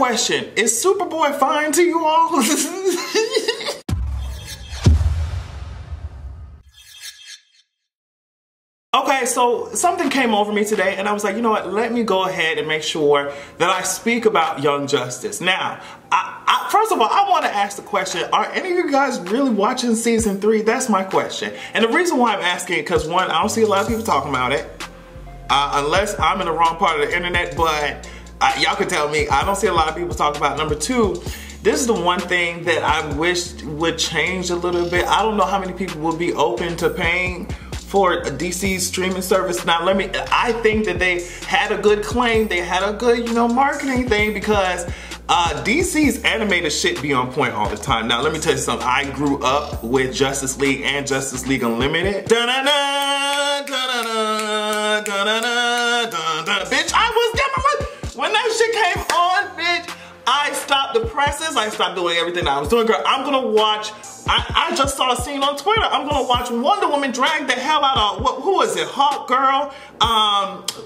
question, is Superboy fine to you all? Okay, so something came over me today and I was like, you know what, let me go ahead and make sure that I speak about Young Justice. Now, first of all, I want to ask the question, are any of you guys really watching season 3? That's my question. And the reason why I'm asking it, because one, I don't see a lot of people talking about it, unless I'm in the wrong part of the internet, but y'all can tell me, I don't see a lot of people talking about it. Number two, this is the one thing that I wish would change a little bit. I don't know how many people would be open to paying for DC's streaming service. Now I think that they had a good claim, they had a good, you know, marketing thing, because DC's animated shit be on point all the time. Now let me tell you something, I grew up with Justice League and Justice League Unlimited. Da-da-da, da-da-da, da-da-da, da-da. Bitch, I was when that shit came on, bitch, I stopped the presses, I stopped doing everything that I was doing. Girl, I'm gonna watch, I just saw a scene on Twitter, I'm gonna watch Wonder Woman drag the hell out of, who is it, Hawk Girl?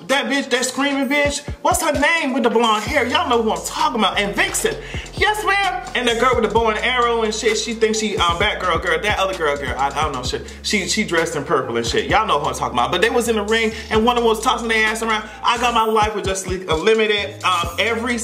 That bitch, that screaming bitch, what's her name with the blonde hair? Y'all know who I'm talking about. And Vixen, yes ma'am. And the girl with the bow and arrow and shit, she thinks she Batgirl girl, that other girl, I don't know shit. She dressed in purple and shit. Y'all know who I'm talking about. But they was in the ring and one of them was tossing their ass around. I got my life with Justice League Unlimited. Every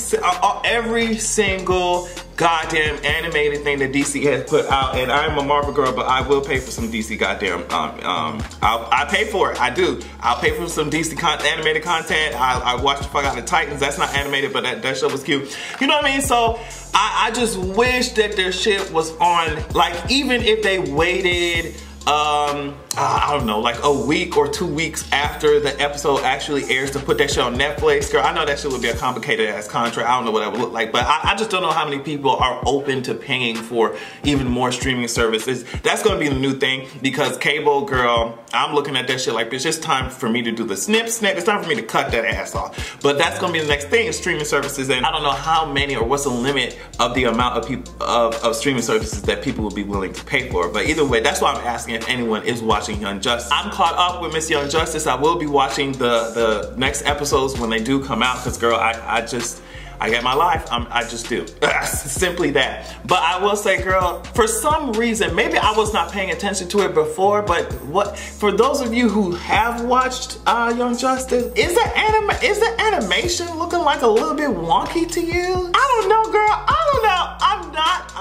single goddamn animated thing that DC has put out, and I'm a Marvel girl, but I will pay for some DC goddamn, I pay for it, I do. I'll pay for some DC animated content. I watched the fuck out of Titans, that's not animated, but that show was cute. You know what I mean? So, I just wish that their shit was on, like, even if they waited, I don't know, like a week or 2 weeks after the episode actually airs to put that shit on Netflix. Girl, I know that shit would be a complicated ass contract. I don't know what that would look like, but I just don't know how many people are open to paying for even more streaming services. That's gonna be the new thing, because cable, girl, I'm looking at that shit like, bitch, it's time for me to do the snip. It's time for me to cut that ass off. But that's gonna be the next thing, is streaming services, and I don't know how many or what's the limit of the amount of people of streaming services that people will be willing to pay for. But either way, that's why I'm asking if anyone is watching Young Justice. I'm caught up with Miss Young Justice. I will be watching the next episodes when they do come out, because girl, I get my life, I just do. Simply that. But I will say, girl, for some reason, maybe I was not paying attention to it before, but for those of you who have watched Young Justice, is the animation looking like a little bit wonky to you? I don't know, girl, I don't know.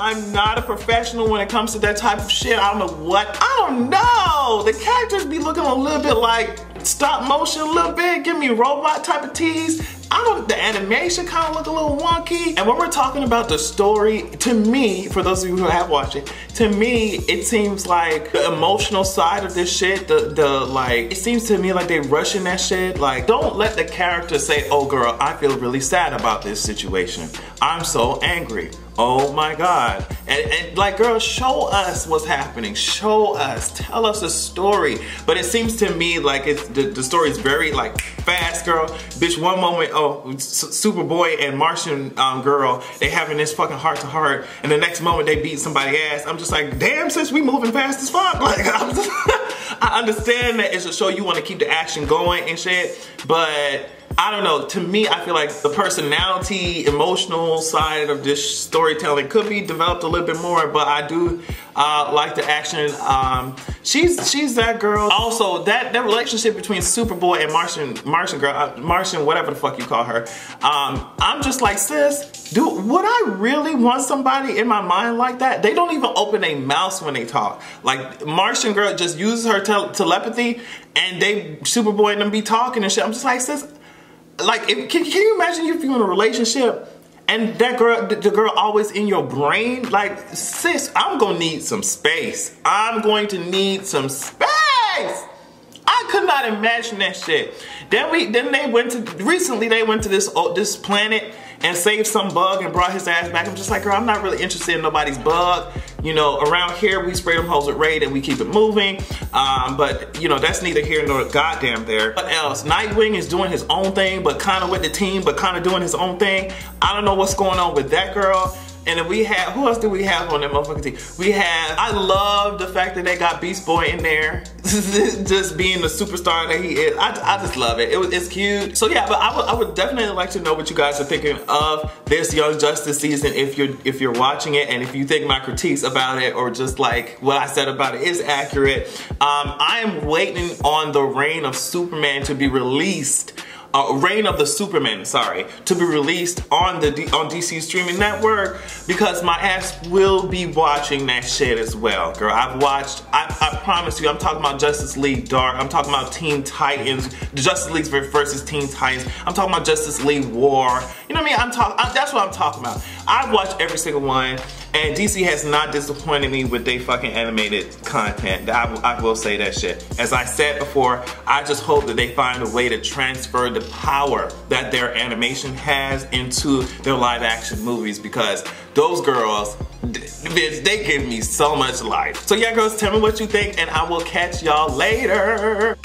I'm not a professional when it comes to that type of shit. I don't know. The characters be looking a little bit like stop motion a little bit, give me robot type of tease. The animation kind of look a little wonky. And when we're talking about the story, to me, for those of you who have watched it, to me, it seems like the emotional side of this shit, it seems to me like they rushing that shit. Like, don't let the character say, oh girl, I feel really sad about this situation. I'm so angry. Oh my God. And like, girl, show us what's happening. Show us, tell us a story. But it seems to me like the story is very like fast, girl. Bitch, one moment, oh, Superboy and Martian girl, they having this fucking heart to heart, and the next moment they beat somebody's ass. I'm just like, damn, sis, we moving fast as fuck. Like, I understand that it's a show, you want to keep the action going and shit, but I don't know, to me, I feel like the personality, emotional side of this storytelling could be developed a little bit more, but I do like the action. She's that girl. Also, that relationship between Superboy and Martian, whatever the fuck you call her, I'm just like, sis, would I really want somebody in my mind like that? They don't even open their mouths when they talk. Like, Martian girl just uses her telepathy, and Superboy and them be talking and shit. I'm just like, sis, like, can you imagine if you're in a relationship and the girl always in your brain? Like, sis, I'm gonna need some space. I'm going to need some space. I could not imagine that shit. Recently they went to this planet and saved some bug and brought his ass back. I'm just like, girl, I'm not really interested in nobody's bug. You know, around here we spray them hoes with Raid and we keep it moving. But you know, that's neither here nor goddamn there. What else? Nightwing is doing his own thing, but kind of with the team, but kind of doing his own thing. I don't know what's going on with that girl. And then we have, who else do we have on that motherfucking team? We have, I love the fact that they got Beast Boy in there. Just being the superstar that he is. I just love it. It's cute. So yeah, but I would definitely like to know what you guys are thinking of this Young Justice season if you're watching it, and if you think my critiques about it or just like what I said about it is accurate. I am waiting on the Reign of Superman to be released. Reign of the Superman, sorry, to be released on DC streaming network, because my ass will be watching that shit as well, girl. I've watched, I promise you, I'm talking about Justice League Dark, I'm talking about Teen Titans, the Justice League versus Teen Titans, I'm talking about Justice League War, you know what I mean? That's what I'm talking about. I've watched every single one, and DC has not disappointed me with their fucking animated content. I will say that shit. As I said before, I just hope that they find a way to transfer the power that their animation has into their live action movies, because those girls, they give me so much life. So yeah, girls, tell me what you think, and I will catch y'all later.